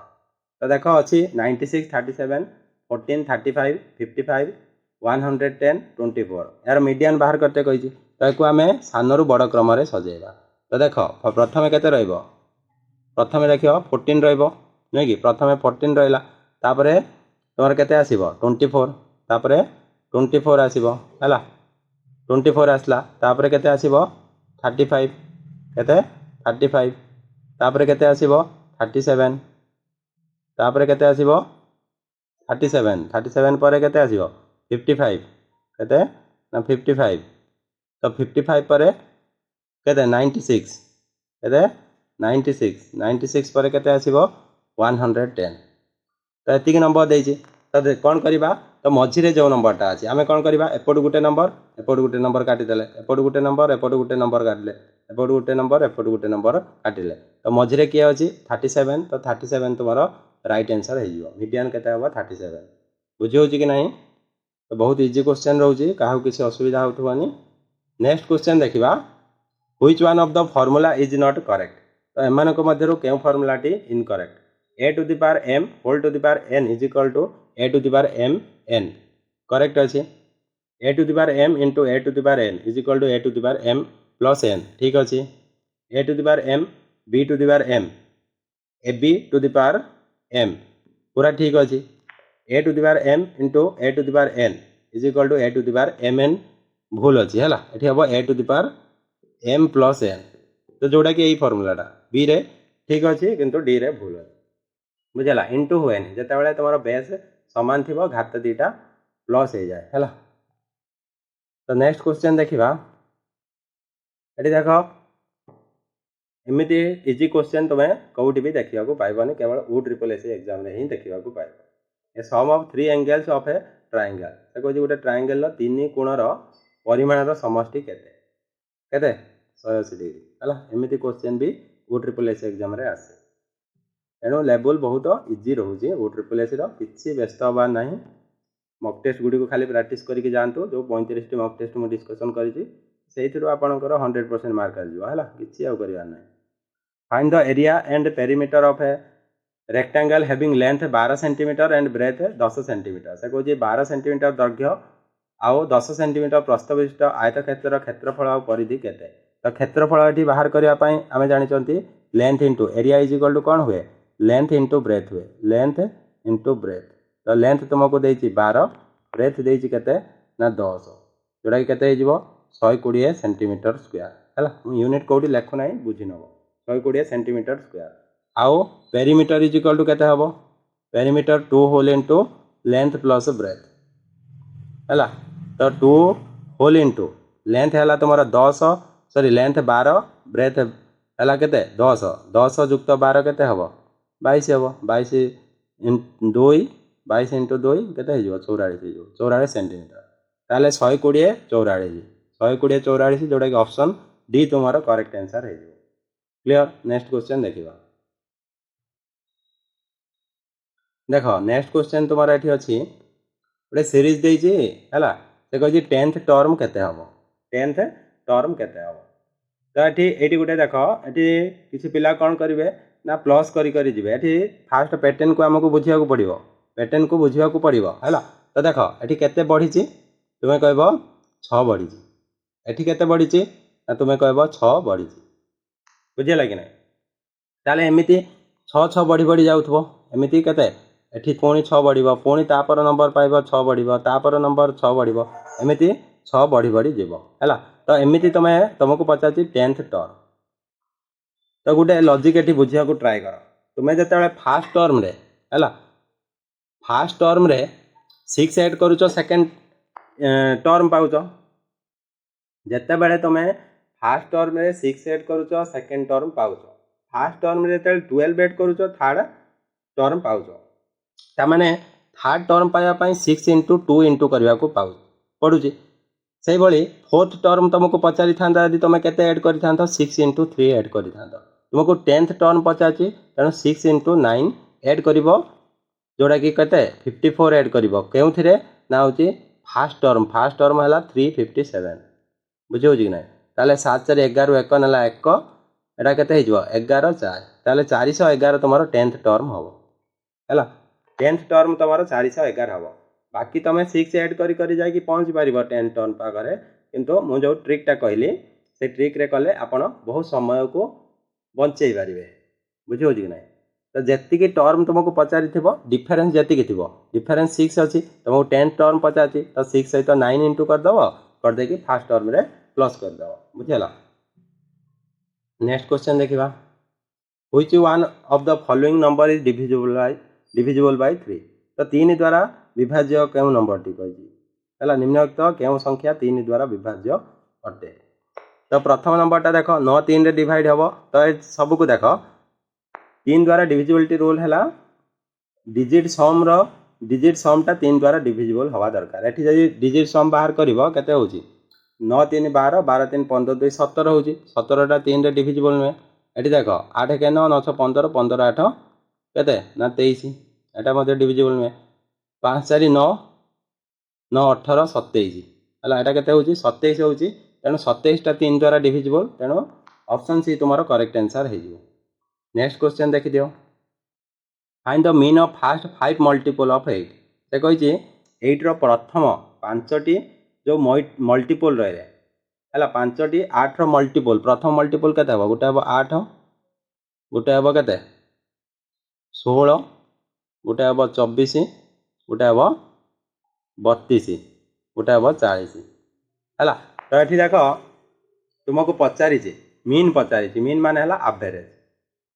तो देख अच्छी 96 37 14 35 55 110 24 यार मीडियन बाहर करते कही तो आम सानू बड़ क्रम सजाइबा तो देख प्रथम केते रहिबो प्रथम देख 14 रहिबो नहीं कि प्रथम 14 रहिला तापरे तुमर केते आसीबो 24 तापरे 24 आसीबो हैला 24 आसला तापरे केते आसीबो 35 केते 35 तापरे केते आसीबो 37 तापरे केते आसीबो 37 परे केते आसीबो 55 केते ना 55 तो 55 परे केते 96 केते 96 परे केते आसीबो 110 तो एतिक नंबर देछि तो कोन करिबा तो मझिरे जो नंबरटा अछि आमे कोन करिबा एपट गुटे नंबर काटि देले एपट गुटे नंबर काटिले एपट गुटे नंबर काटिले तो मझिरे किए अछि 37 तो 37 तुम्हारा राइट आंसर हे जिवो मीडियन केते हबो 37 बुझि होछि कि नहीं तो बहुत इजी क्वेश्चन रोची क्या किसी असुविधा होनी नेक्स्ट क्वेश्चन देखा which one of the formula is not correct तो एम मध्य क्यों formula T incorrect a to the power m whole to the power n is equal to a to the power m n correct अच्छे a to the power m into a to the power n is equal to a to the power m plus n ठीक अच्छे a to the power m b to the power m a b to the power m पूरा ठीक अच्छे a to the power m into a to the power n is equal to a to the power mn भूल अच्छी है ये हम a to the power m plus n तो जोड़ा कि यही फॉर्मूलाटा b रे ठीक अच्छे किंतु d रे भूल अच्छे बुझला इंटू हुए जिते बड़े तुम बेस सामान थी घात दीटा प्लस हो जाए है तो नेक्स्ट क्वेश्चन देखा ये देख एमती इजी क्वेश्चन तुम्हें कौटी भी देखा पाइबनी केवल USSC एग्जाम रे ही देखा पाइब a sum of 3 angles of a triangle से कहूँ गोटे ट्रायंगल 3 कोणर परिमाण समष्टि केते केते 180 डिग्री है एमती क्वेश्चन भी USSC एग्जाम रे आसे तेणु लेवल बहुत इजी रोचे USSC किसी व्यस्त हबार ना मक टेस्ट गुड़ी को खाली प्रैक्टिस करके जातु जो 35 मक टेस्ट मुझे डिस्कसन कर आपंकर 100% मार्क आसो किसी आर ना find the area and perimeter of a rectangle having length 12 centimetre and breadth 10 centimetre से कहूँ 12 सेंटीमीटर दैर्घ्य आउ 10 सेंटीमीटर प्रस्थ विशिष्ट आयत क्षेत्र क्षेत्रफल आ परिधि केते तो क्षेत्रफल ये बाहर करने आम जानते length into area is equal to कौन हुए लेंथ इंटू ब्रेथ हुए लेंथ इंटू ब्रेथ तो लेंथ तुमको देती 12 ब्रेथ देती केते ना 10 जोटा कि केते हो 120 सेंटीमीटर स्क्वायर है यूनिट कौटी लेखु ना बुझी नब 120 सेंटीमीटर स्क्वायर आउ पेरीमीटर इज इक्वल टू केते हबो perimeter 2 whole into length plus breadth है तो 2 होल इंटू लेंथ है तुम 10 सॉरी लेंथ 12 ब्रेथ है केते 10 10 जुक्त 12 केते हबो 22 हबो 22 2 22 इंटू 2 केते हो 44 हो 44 सेंटीमीटर ताले 120 44 120 44 जोटा कि ऑप्शन डी तुम्हारा करेक्ट आंसर है क्लियर नेक्स्ट क्वेश्चन देखिबा देखो नेक्स्ट क्वेश्चन तुम्हारा एठी अछि गोटे सीरीज देछि हैला से कहछि 10th टर्म केते हबो 10th टर्म केते हबो तो एठी गोटे देखो एठी किसी पिला कौन करिवे ना प्लस करी करी जिवे एठी फास्ट पैटर्न को हमको बुझिया को पड़िबो पैटर्न को बुझिया को पड़िबो हैला तो देखो एठी केते बढ़िछि तुमे कहबो 6 बढ़िछि एठी केते बढ़िछि ना तुमे कहबो 6 बढ़िछि बुझिया कि नै ताले एमिति 6 6 बढ़ी बढ़ी जाउथबो एमिति केते एठी पुणी 6 बढ़िबो पुणी तापर नंबर पाइबो 6 बढ़िबो तापर नंबर 6 बढ़िबो एमिति 6 बढ़ी बढ़ी जीवो हैला तो एमिति तुमको पचाछि 10th टर्म तो गोटे लॉजिक एठी बुझिया को ट्राई कर तुमे जते फास्ट टर्म रे हैला फास्ट टर्म रे 6 ऐड करूचो सेकंड टर्म पाउचो जते बेले तुमे फास्ट टर्म रे 6 ऐड करूचो सेकंड टर्म पाउचो फास्ट टर्म रे जते 12 ऐड करूचो थर्ड टर्म पाउचो ता माने थर्ड टर्म पाया पई 6 इंटू 2 इंटू करबा को पाउ पडुची से भली फोर्थ टर्म तुमको पचारि थांता यदि तुम केते ऐड करि थांतो 6 इंटू 3 ऐड करि थांतो तुमको 10th टर्म पचाछि तेणु 6 इंटू 9 ऐड करिवो जोड़ा कि केते 54 ऐड करिवो केउथिरे ना होची फास्ट टर्म हला 357 बुझियो कि नै ताले 7 4 11 1 नला 1 एटा केते हिजो 11 4 ताले 411 तुम्हारो 10th टर्म हबो हैला 10th टर्म तुम्हारो 411 हबो बाकी तुम 6 ऐड करी करी जाई कि पहुंच पारिबो 10 टर्म पाखरे किंतु मु जो ट्रिक टा कहली से ट्रिक रे कले आपण बहुत समय को बंचई पारिबे बुझियो कि नै तो जेतिकी टर्म तुमको पचारि थिबो डिफरेंस जेतिकी थिबो डिफरेंस 6 अछि तुमको 10 टर्म पचाछि तो 6 सहित 9 इंटू कर दबो कर दे कि फास्ट टर्म रे प्लस कर दबो बुझियला नेक्स्ट क्वेश्चन देखिबा which one of the following number is divisible by 3 तो 3 द्वारा विभाज्य केउ नंबर टी कहि हला निम्नलिखित केउ संख्या 3 द्वारा विभाज्य अटे तो प्रथम नंबर टा देखो 9 3 रे डिवाइड हबो तो सब को देखो 3 द्वारा डिविजिबिलिटी रूल है डिजिट सम टा 3 द्वारा डिविजिबल हवा दरकार एठी जदि डिजिट सम बाहर करबो केते होची 9 3 12 12 3 15 2 17 होची 17 टा 3 रे डिविजिबल नुहे एठी देखो 8 के 9 9 15 15 8 केते ना 23 एटा मध्ये डिविजिबल नुहे 5 4 9 9 18 27 हला एटा केते होची 27 होची तेणु 27 टा 3 द्वारा डिविजिबल तेणु ऑप्शन सी तुम्हारो करेक्ट आंसर हे जिवो नेक्स्ट क्वेश्चन देखि दियो find the mean of first 5 multiple of 8 से कहिजे 8 रो प्रथम 5टी जो मल्टीपल रहे हला 5टी 8 रो मल्टीपल प्रथम मल्टीपल केते हबो गोटे हबो 8 गोटे हबो केते 16 गोटे हबो 24 गोटे हबो 32 गोटे हबो 40 हला तो एठी देखो तुमको पचारिजे मीन पचारिजे मीन माने हला एवरेज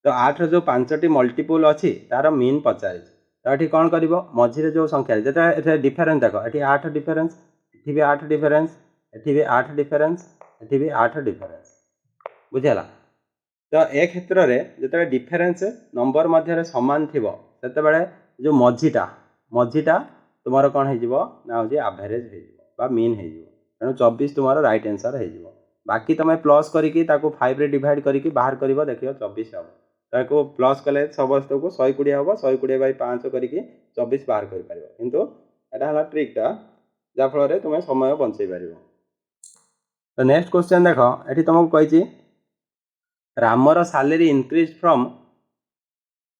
तो 8 रो जो 5टी मल्टीपल अछि तार मीन पचारिजे तो एठी कोन करबो मझिरे जो संख्या जेता एथे डिफरेंस देखो एठी 8 डिफरेंस एठी भी 8 डिफरेंस एठी भी 8 डिफरेंस एठी भी 8 डिफरेंस बुझियला तो ए क्षेत्र रे जेता डिफरेंस नंबर मध्य रे समान थिबो सेते बेले जो मझिटा तुम्हारो कोन हे जिवो ना हो जे एवरेज हे जिवो बा मीन हे जिवो तेणु 24 तुम्हारो राइट आंसर हे जिवो बाकी तुम प्लस करके 5 रे डिवाइड करके बाहर कर देखियो 24 हम ताको प्लस कले समस्त को 120 हम 120 बाई 5 करके 24 बाहर कर पारिबो किंतु एटा हला ट्रिकटा जा फल रे तुम समय बंचई पारिबो तो नेक्स्ट क्वेश्चन देखो एठी तुमको कहिची रामर salary increase from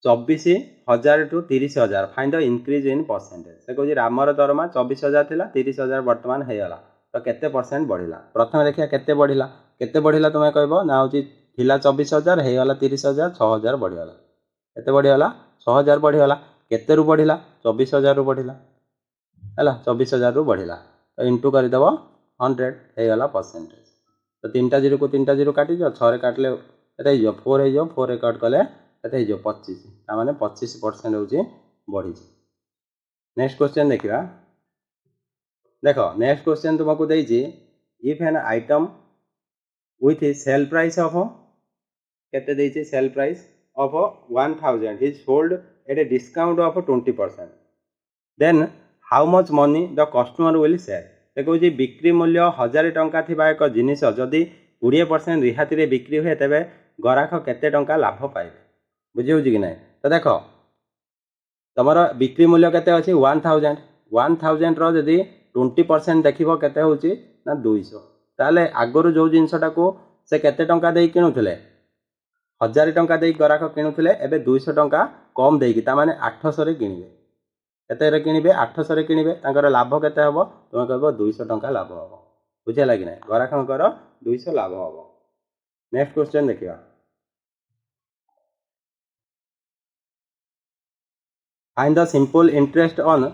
24,000 to 30,000 find the increase in percentage से कहछि रामर दरमा 24,000 थिला 30,000 वर्तमान हे गला तो केते परसेंट बढ़िला प्रथम देखिया केते बढ़िला तुमे कहबो ना होची थिला 24,000 हेगला 30,000 6,000 बढ़ीगला केते बढ़ीगला 6,000 बढ़ीगला केते रु बढ़िला 24,000 रु बढ़िला है 24,000 रु बढ़िला तो इंटू करदेव 100 हेगला परसेंटेज तो 3टा जीरो को 3टा जीरो काटी जाओ 6 काटले केते हो 4 हो 4 कट कले केते हो 25 ता माने 25% होची बढ़ी। नेक्स्ट क्वेश्चन देखिबा देखो नेक्स्ट क्वेश्चन तुमको देइछि if an item with sell price of केते देइछि sell price of 1000 is sold at a discount of 20% then how much money the customer will sell देखो जी बिक्री मूल्य 1000 टंका थिबा एक जिनिस जदि 20% रिहाती रे बिक्री हुए तबे ग्राहक केते टंका लाभ पाइबे बुझियो कि नहीं तो देखो तमर बिक्री मूल्य केते अछि 1000 रो जदि 20% देखिबो केते होछि ना 200 ताले आगरु जो जिनसटा को से केते टंका देई किनुथले 1000 टंका देई ग्राहक किनुथले एबे 200 टंका कम देई ता माने 800 रे किनिबे केते रे किनिबे 800 रे किनिबे तांकर लाभ केते हबो तुम कहबो 200 टंका लाभ हबो बुझे लागी नै ग्राहककर 200 लाभ हबो। नेक्स्ट क्वेश्चन देखिबा find the simple interest on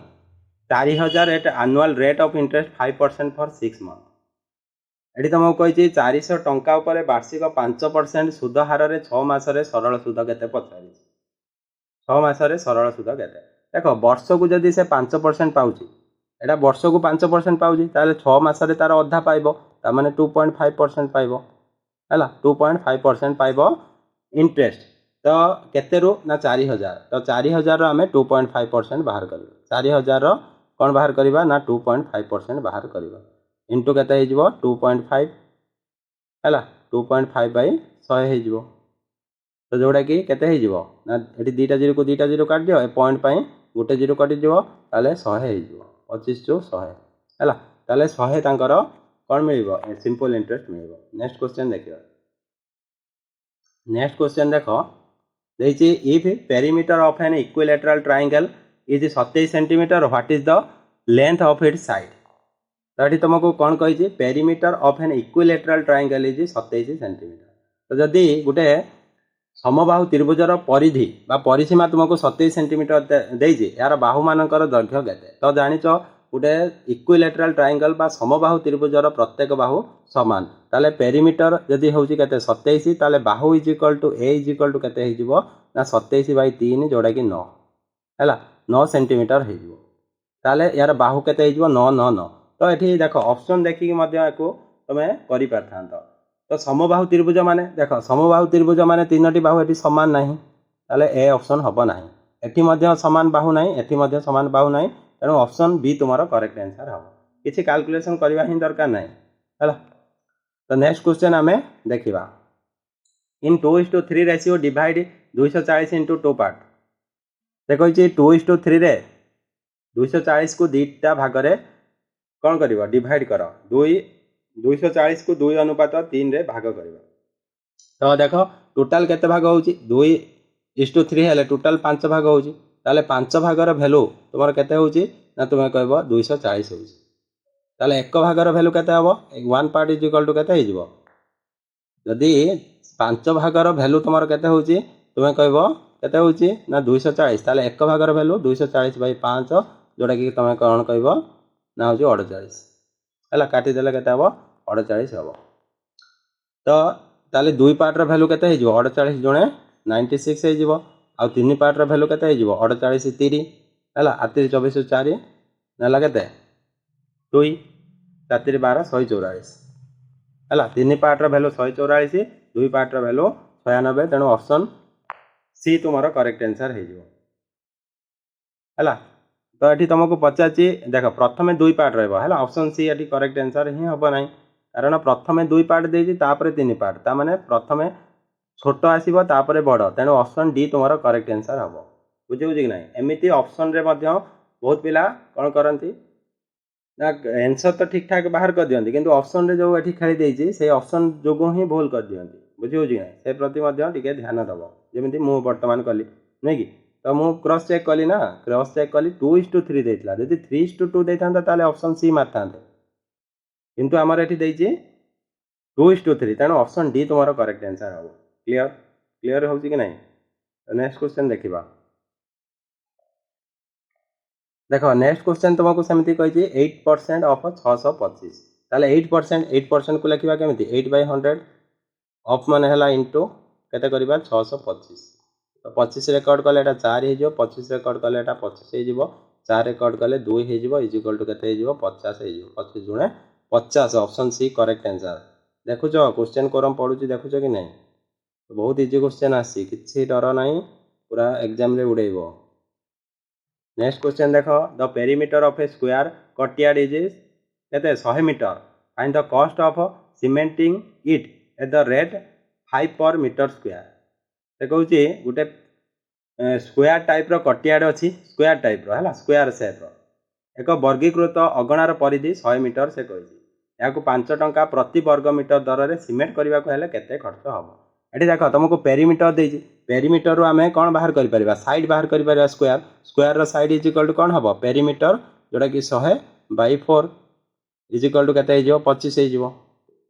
4000 at annual rate of interest 5% for 6 month एटी तुमको कही 400 टंका उपर वार्षिक 5% सुध हार रे 6 मासरे सरल सुध केते पचारि 6 मासरे सरल सुध केते देखो वर्ष को जदि से 5% पाउची एटा वर्ष को 5% पाउची ताले 6 मासरे तार अधा पाइबो ता माने 2.5% पाइबो हैला 2.5% पाइबो इंटरेस्ट तो केते रु ना 4000 तो 4000 रो हमें 2.5% बाहर करबो 4000 रो कोन बाहर करबा ना 2.5% बाहर करबा इंटू केते हे जिवो 2.5 हैला 2.5 बाय 100 हे जिवो तो जोड़ा कि केते हे जिवो ना एटी दीटा जीरो को दीटा जीरो काट दियो ए पॉइंट पई गोटे जीरो काटी जिवो ताले 100 हे जिवो 25 जो 100 हैला ताले 100 तांकर कोन मिलिबो सिंपल इंटरेस्ट मिलिबो। नेक्स्ट क्वेश्चन देखियो नेक्स्ट क्वेश्चन देखो देइछि if perimeter of an equilateral triangle is 27 centimetre what is the length of its side तो ये तुमको कौन कही perimeter of an equilateral triangle is 27 centimetre तो जदि गोटे समबाहु त्रिभुजर परिधि बा परिसीमा तुमको 27 सेंटीमीटर देइछि यार बाहु मानकर दैर्घ्य केते तो जानिच गोटे इक्विलैटरल ट्रायंगल बा समबाहु त्रिभुजर प्रत्येक बाहु समान ताले पेरीमीटर जदि होउछि केते 27 ताले बाहु is equal to a is equal to केते हेजिवो ना 27/3 जोड़ा कि 9 हैला 9 सेंटीमीटर हेजिवो ताले यार बाहु केते हेजिवो 9 तो ये देख ऑप्शन देखिक तुम कर तो समबाहु त्रिभुज माने देख समबाहु त्रिभुज माने 3टी बाहु ये सामान ना ताले ए ऑप्शन हम ना एटी सामान बाहु ना एटी सामान बाहु ना तेणु ऑप्शन बी तुम करेक्ट आंसर हम किसी कैलकुलेशन करवा ही दरकार ना है। तो नेक्स्ट क्वेश्चन आम देखा इन 2:3 रेशियो डिवाइड 240 इंटू 2 पार्ट देखो 2:3 रे 240 को 2टा भाग कौन कर डिवाइड कर 240 को 2 अनुपात 3 रे भाग कर तो देख टोटाल केते भाग होची 2:3 हेले टोटाल 5 भाग होची ताले 5 भागर वैल्यू तुमर केते होची ना तुम कहबो 240 होची ताले एक भागर वैल्यू केते हबो 1 पार्ट इज इक्वल टू केते हिजबो जदी 5 भागर वैल्यू तुमर केते होची तुम कहबो केते होची ना 240 ताले एक भागर वैल्यू 240/5 जोड़ा कि तुम कौन कहबो ना हूँ 48 है काटिदेले के हम 48 हम तो ताले 2 पार्टर भैल्यू के 48 जड़े 96 हो आउ 3 पार्टर भैल्यू के 48 3 है 8 24 4 ना के 2 7 12 144 है 3 पार्टर भैल्यू 144 2 पार्टर भैल्यू 96 तेणु ऑप्शन सी तुम करेक्ट आंसर है। तो ये तुमको पचारि देख प्रथम 2 पार्ट रहा ऑप्शन सी ये करेक्ट आंसर ही हम ना कारण प्रथम 2 पार्ट देती 3 पार्ट ता माने प्रथम छोट आसो बड़ तेणु ऑप्शन डी तुम करेक्ट आंसर हम बुझे कि ना एमती ऑप्शन रे बहुत पिला कौन करती ना आंसर तो ठीक ठाक बाहर कर दिखती किंतु ऑप्शन रे जो ये खेली से ऑप्शन जो ही भूल कर दिखती बुझे कि ना से प्रति ध्यान दब जमी मुझे बर्तमान कली नहीं कि तो मुझे क्रॉस चेक कली ना क्रॉस चेक कली 2:3 देता यदि 3:2 देता ऑप्शन सी मारता किंतु आमर ये 2:3 तेणु ऑप्शन डी तुम्हारा करेक्ट आंसर हम। क्लियर क्लियर हो कि नहीं? नेक्स्ट क्वेश्चन देखा। देख नेक्स्ट क्वेश्चन तुमको सेमती कही 8% ऑफ 625 ताले 8% को लिखा केमी 8/100 ऑफ मान है इंटू केते करबा 625 तो 25 रेकर्ड कले 4 हो 25 रेकर्ड कले 25 हो 4 रेकर्ड कले 2 हो इजिकल टू केते हो 50 हो 25 गुणे 50 ऑप्शन सी करेक्ट आंसर। देखुच क्वेश्चन करम पढ़ुची देखुच कि नहीं बहुत इजी क्वेश्चन आसी किसी डर ना पूरा एग्जाम रे उड़ेब। नेक्स्ट क्वेश्चन देख the perimeter of a square courtyard is केते 100 metre find the cost of cementing it at the rate 5 per metre square. से कहूँ गोटे स्क्वायर टाइप रो कटियार्ड अच्छी स्क्वायर टाइप रो है स्क्वायर सेप रो एक वर्गीकृत अगणार परिधि 100 मीटर से कही या 5 टंका प्रति वर्ग मीटर दर में सीमेंट करने को केते खर्च हम। ये देख तुमको पेरीमीटर देती पेरीमीटर रू आम कौन बाहर कर साइड बाहर कर स्क्वायर स्क्वायर रो साइड इज इक्वल टू कौन हम पेरीमीटर जोटा कि 100/4 इज इक्वल टू केते 25 हो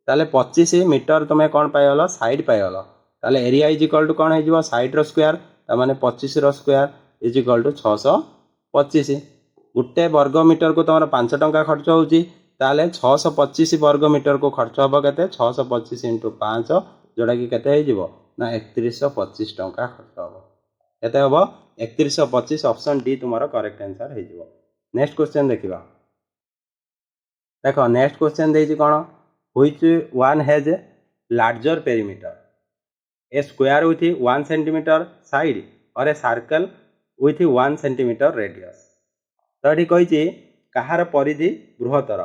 25 मीटर तुम कौन पाइल साइड पाइल ताले एरिया इज इक्वल टू कौन हो साइड रो स्क्वायर ताने 25 रो स्क्वायर इज इक्वल टू 625 गोटे वर्ग मीटर को तुम 5 टंका खर्च होची ताले 625 वर्ग मीटर को खर्च हम के 625 इंटू 5 जोटा कि केते हो ना 3125 टंका खर्च हम केते हम 3125 ऑप्शन डी तुम्हारा करेक्ट आंसर हो। नेक्स्ट क्वेश्चन देखा देख नेक्स्ट क्वेश्चन देती कौन which one has larger perimeter a square with 1 centimetre side और a circle with 1 centimetre radius. तो ये कही कहार परिधि बृहत्तर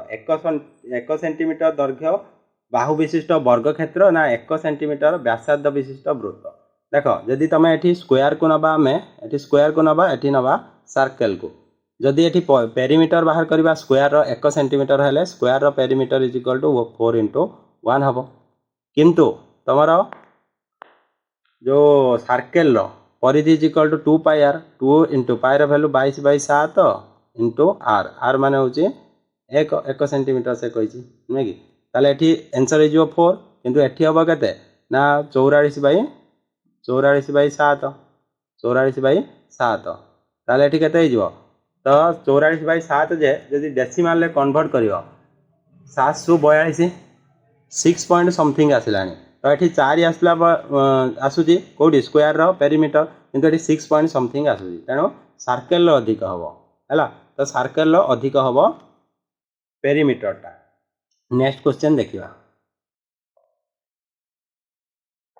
1 सेंटीमीटर दैर्घ्य बाहु विशिष्ट वर्ग क्षेत्र ना 1 सेंटीमीटर व्यासार्ध विशिष्ट वृत्त। देख जदि तुम ये स्क्वायर को नवा आम ये स्क्वायर को नवा ये नवा सर्कल को जदि ये पेरीमीटर बाहर करवा स्क्वायर 1 सेंटीमीटर हेले square perimeter is equal to 4 into 1 हम किंतु तुम जो सर्कल परिधि is equal to 2πr 2 into पायर भैल्यू 22/7 इंटू आर आर मान हूँ 1 सेंटीमीटर से कही नुहे कि ताले एठी आंसर हो 4 किंतु एठी हम के ना 44/7 44/7 ताले एठी केते हो तो 44/7 जे जदि डेसिमाल कन्वर्ट कर 742 6 पॉइंट समथिंग आसला तो ये 4 आसला आसूची कौटी स्क्वायर पेरीमीटर किंतु ये 6 पॉइंट समथिंग आसूची तेणु सर्कल अधिक हम है तो सर्कल अधिक हम पेरीमीटरटा। नेक्स्ट क्वेश्चन देखा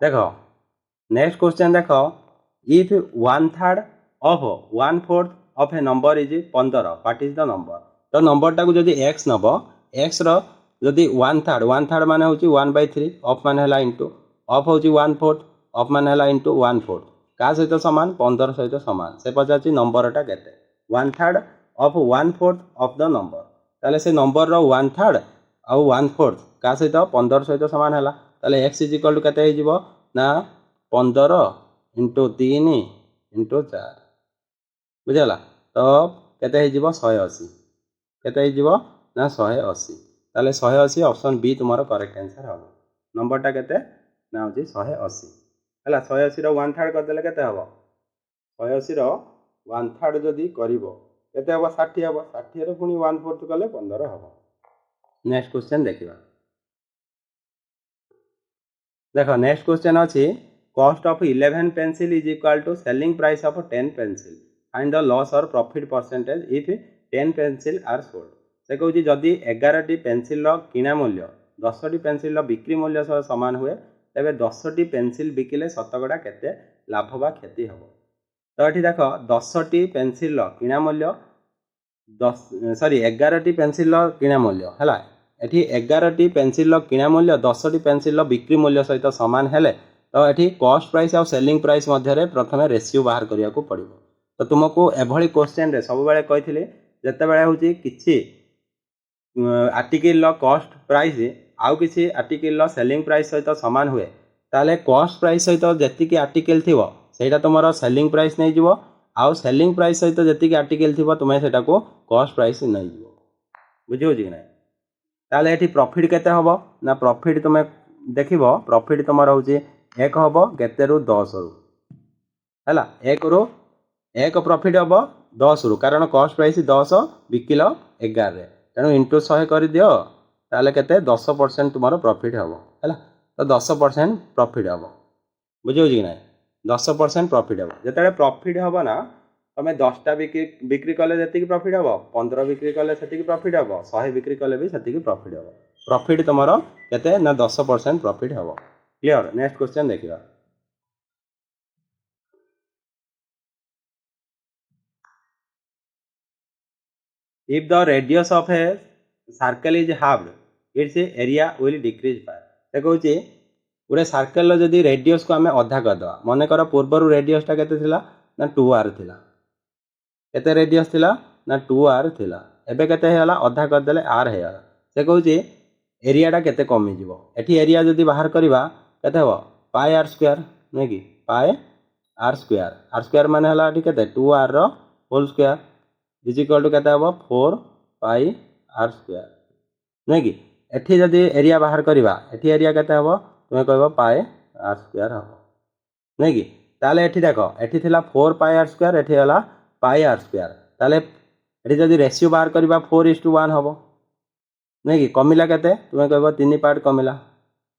देख नेक्स्ट क्वेश्चन देख if 1/3 of 1/4 of A number is 15 what is the number. तो नंबर टाक जदि एक्स नब एक्स रदि 1/3 मान हूँ 1/3 ऑफ मान है इंटू ऑफ हूँ 1/4 ऑफ मान है इंटू 1/4 क्या सहित सामान 15 सहित सामान से पचार नंबरटा के 1/3 ऑफ 1/4 ऑफ द नंबर ताले से नंबर 1/3 आउ 1/4 क्या सहित 15 सहित सामान है ताले एक्स इज इक्वल टू केते हो ना 15 इंटू 3 इंटू 4 बुझेगा तो केते हो 180 केते हो ना 180 ताले 180 ऑप्शन बी तुम्हारा करेक्ट आंसर हम। नंबरटा केते ना हो 180 है 180 1/3 करदे केते हम 180 1/3 जदि करिवो केते हम 60 हम 60 पुणी 1/4 कले 15 हम। नेक्स्ट क्वेश्चन देखा देख नेक्स्ट क्वेश्चन अच्छी cost of 11 pencil is equal to selling price of 10 pencil find the loss और profit percentage if 10 pencil are sold. से कहूँ जदि 11टी पेंसिल किणा मूल्य 10टी पेंसिल बिक्री मूल्य सह सामान हुए तेरे 10टी पेंसिल बिकिले शतकड़ा केते लाभ बा क्षति हम। तो ये देख 10टी पेंसिल किणा मूल्य 11टी पेंसिल किणा मूल्य है ये 11टी पेंसिल किणा मूल्य 10टी पेंसिल बिक्री मूल्य सहित सामान हेले तो ये कॉस्ट प्राइस और सेलिंग प्राइस मध्य प्रथम रेशियो बाहर करने को पड़ो। तो तुमको एभली क्वेश्चन सब बेले कही जिते बड़े हूँ कि आर्टिकल कॉस्ट प्राइस आउ किसी आर्टिकल सेलिंग प्राइस सहित सामान हुए ताले कॉस्ट प्राइस सहित जी आर्टिकल थी सेटा तुम सेलिंग प्राइस नहीं जीव आउ सेलिंग प्राइस सहित जी आर्टिकल थी तुम्हें सेटा को कॉस्ट प्राइस नहीं जीव बुझे कि ना ताले ये प्रॉफिट केते हम ना प्रॉफिट तुम्हें देखिबो प्रॉफिट तुम रोचे 1 हम केते रु 10 रु है 1 रु 1 प्रॉफिट हम 10 रु कारण कॉस्ट प्राइस 10 बिकिल 11 तेणु इंटू 100 कर दियो ताले केते 10% तुम प्रॉफिट हम है तो 10% प्रॉफिट हम बुझे कि ना 10% प्रॉफिट हम जिते प्रॉफिट हम ना तुम 10टा बिक्री कले जी प्रॉफिट हम 15 बिक्री कले से प्रॉफिट हम 100 बिक्री कले भी से प्रॉफिट हम प्रॉफिट तुम केते ना 10% प्रॉफिट हम क्लियर। नेक्स्ट क्वेश्चन देखिए if the radius of a circle is halved its area will decrease by से कहूँ गोटे सर्कल जदि रेडियस को आम अधा करदे मन कर पूर्वर रेडियसटा के ना 2r थिला केते रेडियस थिला ना 2r थिला एबे केते हैला अधा करदेले r हैला से कहूँ एरियाटा केते कमी जीवो एठी एरिया जदि बाहर करबा केते हो पाई r स्क्वायर नै कि पाई r स्क्वायर माने हैला एठी केते 2r रो whole square is equal to केते हो 4 पाई r स्क्वायर नै कि एठी जदि एरिया बाहर करबा एठी एरिया केते हो तुमे कहबो पाई r स्क्वायर हो नै कि ताले एठी देखो एठी थिला 4 पाई r स्क्वायर एठी हला पाई r स्क्वायर ताले एठी जदि रेशियो बाहर करबा 4:1 हबो नै कि कमिला केते तुमे कहबो 3 पार्ट कमिला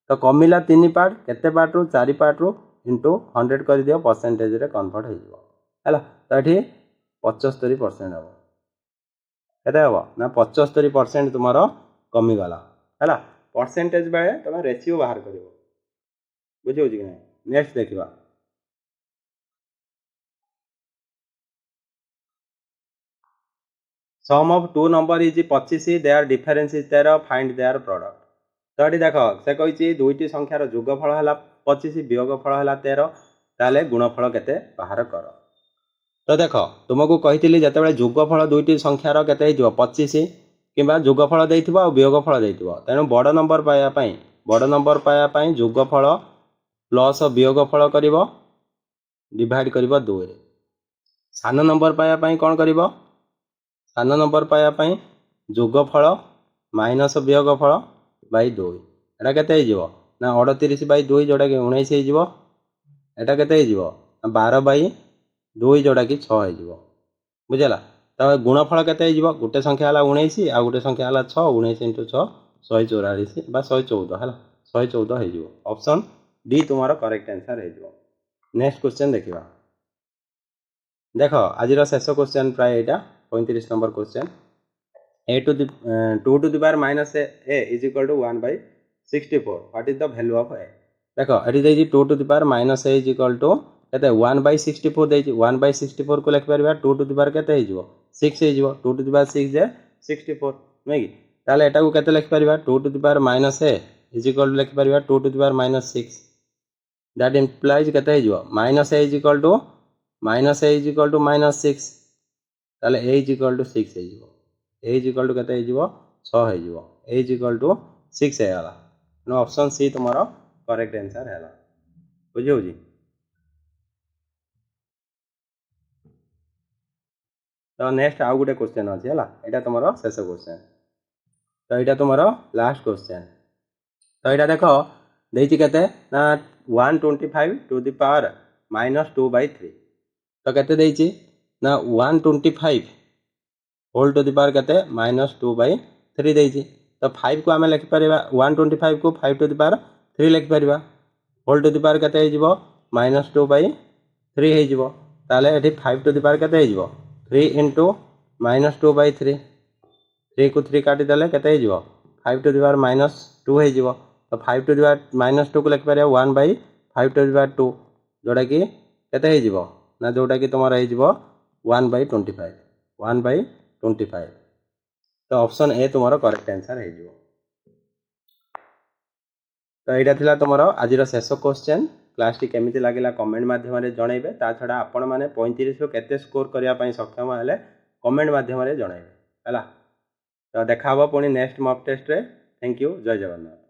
तो कमिला 3 पार्ट केते पार्ट रु 4 पार्ट रु इनटू 100 कर दियो परसेंटेज रे कन्वर्ट हो जिवो हैला तो एठी 75% हबो केते हबो ना 75% तुमारो कमी गला हैला परसेंटेज बेले तुम रेशियो बाहर करिवो बुझियो कि नै। नेक्स्ट देखिबा sum of two number is 25 their difference is 13 find their product तो ये देख से कही दुईटी संख्यार जोगफल है 25 वियोगफल है 13 ताले गुणफल केते बाहर कर तो देख तुमको कही जिते जोगफल दुईटी संख्यार केते 25 किंबा जोगफल देइथिबो आ वियोगफल देइथिबो तेणु बड़ नंबर पाया जोगफल प्लस वियोगफल करिवो डिवाइड करिवो 2 रे सान नंबर पाया कौन करिवो सान नंबर पाया जोगफल माइनस वियोगफल बाई 2 एटा केते हो ना 38 बाई 2 जोटा कि 19 हो एटा केते हो 12 बाई 2 जोटा कि 6 हो बुझला तो गुणफल केते हो गोटे संख्या है 19 आ गोटे संख्या है 6 19 इंटू 6 144 बा 114 है 114 हो ऑप्शन डी तुम्हारा करेक्ट आंसर हो। नेक्स्ट क्वेश्चन देखिबा देख आज शेष क्वेश्चन प्राय एटा 35 number question a to the 2 to the power minus a is equal to 1 by 64 what is the value of a देखो eighty देजी 2 to the power minus a is equal to केते 1 by 64 देजी 1 by 64 को लिख परबा 2 to the power केते हे जिवो 6 हे जिवो 2 to the power 6 जे 64 नै कि ताले एटा को केते लिख परबा 2 to the power minus a is equal to लिख परबा 2 to the power minus 6 that implies केते हे जिवो minus a is equal to minus 6 ताले a is equal to 6 हे जिवो a is equal to केते हे जिवो 6 हे जिवो a is equal to 6 हे गला नो ऑप्शन सी तुम्हारा करेक्ट आंसर है बुझियो जी। तो नेक्स्ट आउ गोटे क्वेश्चन अच्छे है यहाँ तुम शेष क्वेश्चन तो यहाँ तुम लास्ट क्वेश्चन तो यहाँ देख देती केते ना 125 टू द पावर -2 by 3 तो केते देती ना 125 होल टू द पावर केते -2 by 3 देती तो 5 को आम लिखिपर 125 को 5 टू द पावर 3 लिखिपर होल टू द पावर केते हो -2 by 3 हो ताले एठी 5 टू द पावर केते हो 3 इंटू -2 by 3 3 को 3 काटी देले केते हो 5 टू द पावर -2 हो तो 5 टू द पावर -2 को लिखिपर 1 by 5 टू द पावर 2 जोटा कि केते हो ना जोटा कि तुम हो 1 by 25 1 by 25 तो ऑप्शन ए तुम्हारा करेक्ट आंसर हो। तो यहाँ थिला तुम आज शेष क्वेश्चन क्लास टी केमिति लागिला कमेंट माध्यम जनइबे ता छड़ा आपण माने 35 रु केते स्कोर करने सक्षम हेले कमेंट माध्यम जनइबे है तो देखा पुणी नेक्स्ट मॉक टेस्ट रे। थैंक यू जय जगन्नाथ।